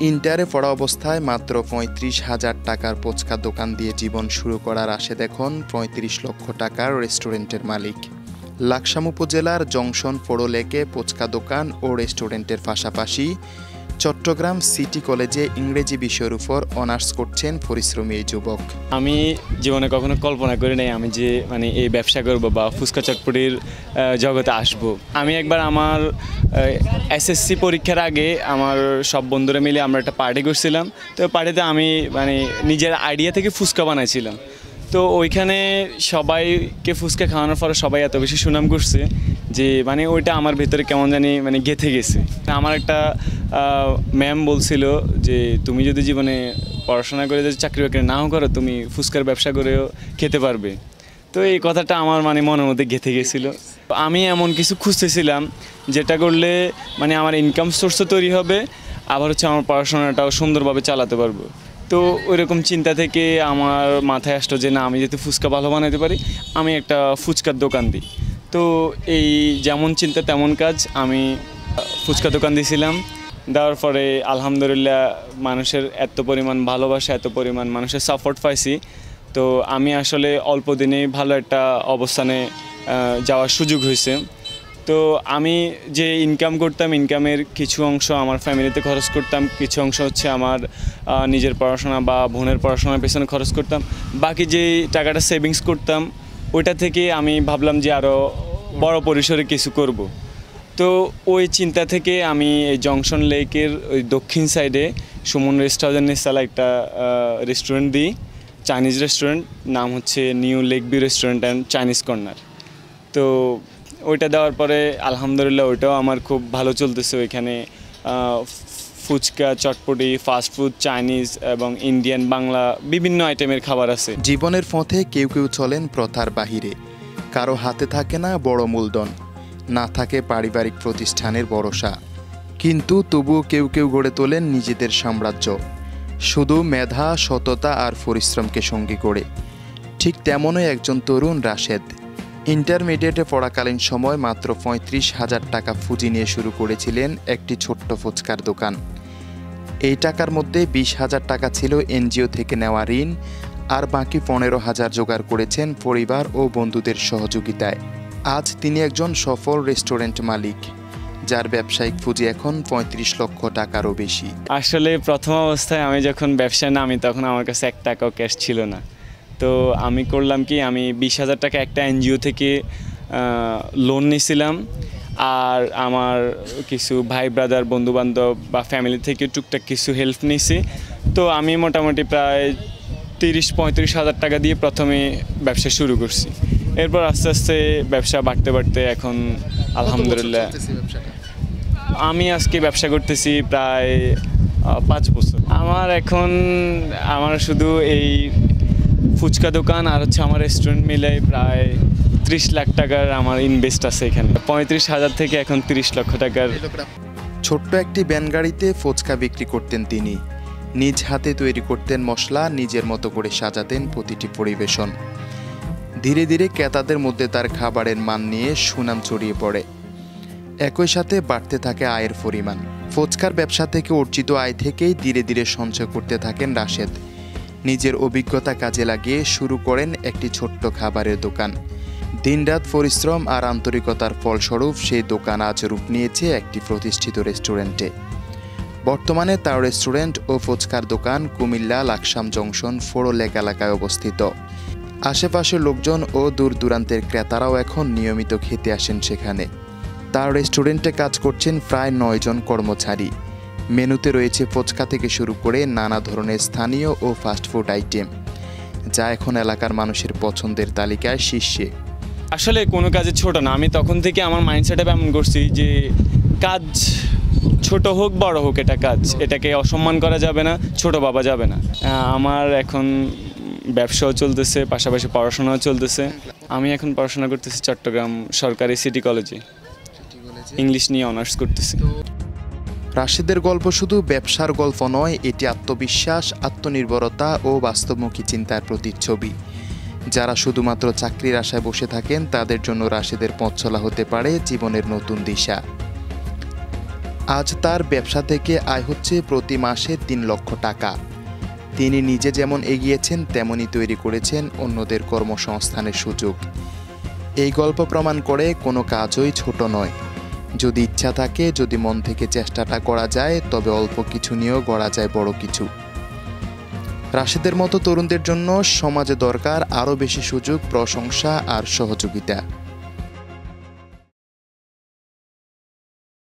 ইন্টারে পড়া অবস্থায় মাত্র ৩৫,০০০ টাকার ফুচকা দোকান দিয়ে জীবন শুরু করার আশে দেখুন ৩৫ লক্ষ টাকার রেস্টুরেন্টের মালিক। লাকসাম উপজেলার জংশন ফোড়লেকে ফুচকা দোকান ও রেস্টুরেন্টের পাশাপাশি চট্টগ্রাম সিটি কলেজে ইংরেজি বিষয়ের উপর অনার্স করছেন পরিশ্রমী এই যুবক। আমি জীবনে কখনো কল্পনা করি নাই আমি যে এই ব্যবসা করব বা ফুচকা চটপটির জগতে আসব। আমি একবার আমার এসএসসি পরীক্ষার আগে আমার সব বন্ধুরা মিলে আমরা একটা পার্টি করছিলাম। তো পার্টিতে আমি নিজের আইডিয়া থেকে ফুচকা বানাইছিলাম। তো ওইখানে সবাইকে ফুচকা খাওয়ানোর পরে সবাই এত বেশি সুনাম করছে যে ওইটা আমার ভেতরে কেমন জানি গেঁথে গেছে। আমার একটা ম্যাম বলছিল যে তুমি যদি জীবনে পড়াশোনা করে যদি চাকরি বাকরি নাও করো তুমি ফুচকার ব্যবসা করেও খেতে পারবে। তো এই কথাটা আমার মনের মধ্যে গেঁথে গেছিলো। আমি এমন কিছু খুঁজতেছিলাম যেটা করলে আমার ইনকাম সোর্সও তৈরি হবে, আবার আমার পড়াশোনাটাও সুন্দরভাবে চালাতে পারবো। তো ওইরকম চিন্তা থেকে আমার মাথায় আসলো যে না, আমি যদি ফুচকা ভালো বানাতে পারি আমি একটা ফুচকার দোকান দিই। তো এই যেমন চিন্তা তেমন কাজ, আমি ফুচকা দোকান দিয়েছিলাম। দেওয়ার পরে আলহামদুলিল্লাহ মানুষের এত পরিমাণ ভালোবাসা, এত পরিমাণ মানুষের সাপোর্ট পাইছি। তো আমি আসলে অল্প দিনেই ভালো একটা অবস্থানে যাওয়ার সুযোগ হয়েছে। তো আমি যে ইনকাম করতাম, ইনকামের কিছু অংশ আমার ফ্যামিলিতে খরচ করতাম, কিছু অংশ হচ্ছে আমার নিজের পড়াশোনা বা বোনের পড়াশোনার পেছনে খরচ করতাম। বাকি যে টাকাটা সেভিংস করতাম ওইটা থেকে আমি ভাবলাম যে আরও বড় পরিসরে কিছু করব। তো ওই চিন্তা থেকে আমি এই জংশন লেকের ওই দক্ষিণ সাইডে সুমন রেস্ট হাউসের নিচতলা একটা রেস্টুরেন্ট দিই, চাইনিজ রেস্টুরেন্ট, নাম হচ্ছে new lake view restaurant and Chinese corner. তো ওইটা দেওয়ার পরে আলহামদুলিল্লাহ ওইটাও আমার খুব ভালো চলতেছে। ওইখানে ফুচকা, চটপটি, ফাস্টফুড, চাইনিজ এবং ইন্ডিয়ান, বাংলা বিভিন্ন আইটেমের খাবার আছে। জীবনের পথে কেউ কেউ চলেন প্রথার বাহিরে, কারো হাতে থাকে না বড় মূলধন, না থাকে পারিবারিক প্রতিষ্ঠানের ভরসা, কিন্তু তবুও কেউ কেউ গড়ে তোলেন নিজেদের সাম্রাজ্য, শুধু মেধা, সততা আর পরিশ্রমকে সঙ্গী করে। ঠিক তেমনই একজন তরুণ রাশেদ। ইন্টারমিডিয়েটে পড়াকালীন সময় মাত্র ৩৫,০০০ টাকা পুঁজি নিয়ে শুরু করেছিলেন একটি ছোট্ট ফুচকার দোকান। এই টাকার মধ্যে ২০,০০০ টাকা ছিল এনজিও থেকে নেওয়া ঋণ, আর বাকি ১৫,০০০ জোগাড় করেছেন পরিবার ও বন্ধুদের সহযোগিতায়। আজ তিনি একজন সফল রেস্টুরেন্ট মালিক, যার ব্যবসায়িক পুঁজি এখন ৩৫ লক্ষ টাকারও বেশি। আসলে প্রথম অবস্থায় আমি যখন ব্যবসায় নামি তখন আমার কাছে ১ টাকাও ক্যাশ ছিল না। তো আমি করলাম কি, আমি ২০,০০০ টাকা একটা এনজিও থেকে লোন নিয়েছিলাম, আর আমার কিছু ভাই ব্রাদার, বন্ধুবান্ধব বা ফ্যামিলি থেকে টুকটাক কিছু হেল্প নিয়েছি। তো আমি মোটামুটি প্রায় ৩০-৩৫,০০০ টাকা দিয়ে প্রথমে ব্যবসা শুরু করছি। এরপর আস্তে আস্তে ব্যবসা বাড়তে বাড়তে এখন আলহামদুলিল্লাহ আমি আজকে ব্যবসা করতেছি প্রায় ৫ বছর। আমার শুধু এই ফুচকা দোকান আর আমার রেস্টুরেন্ট মিলে প্রায় ৩০ লাখ টাকার আমার ইনভেস্ট আছে এখানে। ৩৫,০০০ থেকে এখন ৩০ লক্ষ টাকার। ছোট্ট একটি ভ্যান গাড়িতে ফুচকা বিক্রি করতেন তিনি। নিজ হাতে তৈরি করতেন মশলা, নিজের মতো করে সাজাতেন প্রতিটি পরিবেশন। ধীরে ধীরে ক্রেতাদের মধ্যে তার খাবারের মান নিয়ে সুনাম ছড়িয়ে পড়ে। একই সাথে বাড়তে থাকে আয়ের পরিমাণ। ফুচকার ব্যবসা থেকে অর্জিত আয় থেকেই ধীরে ধীরে সঞ্চয় করতে থাকেন রাশেদ। নিজের অভিজ্ঞতা কাজে লাগিয়ে শুরু করেন একটি ছোট্ট খাবারের দোকান। দিনরাত পরিশ্রম আর আন্তরিকতার ফলস্বরূপ সেই দোকান আজ রূপ নিয়েছে একটি প্রতিষ্ঠিত রেস্টুরেন্টে। বর্তমানে তার রেস্টুরেন্ট ও ফুচকার দোকান কুমিল্লা লাকসাম জংশন ফোড়লেক এলাকায় অবস্থিত। আশেপাশের লোকজন ও দূর দূরান্তের ক্রেতারাও এখন নিয়মিত খেতে আসেন সেখানে। তার রেস্টুরেন্টে কাজ করছেন প্রায় ৯ জন কর্মচারী। মেনুতে রয়েছে ফুচকা থেকে শুরু করে নানা ধরনের স্থানীয় ও ফাস্টফুড আইটেম, যা এখন এলাকার মানুষের পছন্দের তালিকায় শীর্ষে। আসলে কোনো কাজে ছোট না, আমি তখন থেকে আমার মাইন্ডসেটআপ এমন করছি যে কাজ ছোট হোক বড় হোক, এটা কাজ, এটাকে অসম্মান করা যাবে না, ছোট ভাবা যাবে না। আমার এখন ব্যবসাও চলতেছে, পাশাপাশি পড়াশোনাও চলতেছে। আমি এখন পড়াশোনা করতেছি চট্টগ্রাম সরকারি সিটি কলেজে, ইংলিশ নিয়ে অনার্স করতেছি। রাশেদের গল্প শুধু ব্যবসার গল্প নয়, এটি আত্মবিশ্বাস, আত্মনির্ভরতা ও বাস্তবমুখী চিন্তার প্রতিচ্ছবি। যারা শুধুমাত্র চাকরির আশায় বসে থাকেন তাদের জন্য রাশেদের পথ চলা হতে পারে জীবনের নতুন দিশা। আজ তার ব্যবসা থেকে আয় হচ্ছে প্রতি মাসে ৩ লক্ষ টাকা। তিনি নিজে যেমন এগিয়েছেন তেমনি তৈরি করেছেন অন্যদের কর্মসংস্থানের সুযোগ। এই গল্প প্রমাণ করে কোনো কাজই ছোট নয়। যদি ইচ্ছা থাকে, যদি মন থেকে চেষ্টাটা করা যায়, তবে অল্প কিছু নিয়েও গড়া যায় বড় কিছু। রাশেদের মতো তরুণদের জন্য সমাজে দরকার আরও বেশি সুযোগ, প্রশংসা আর সহযোগিতা।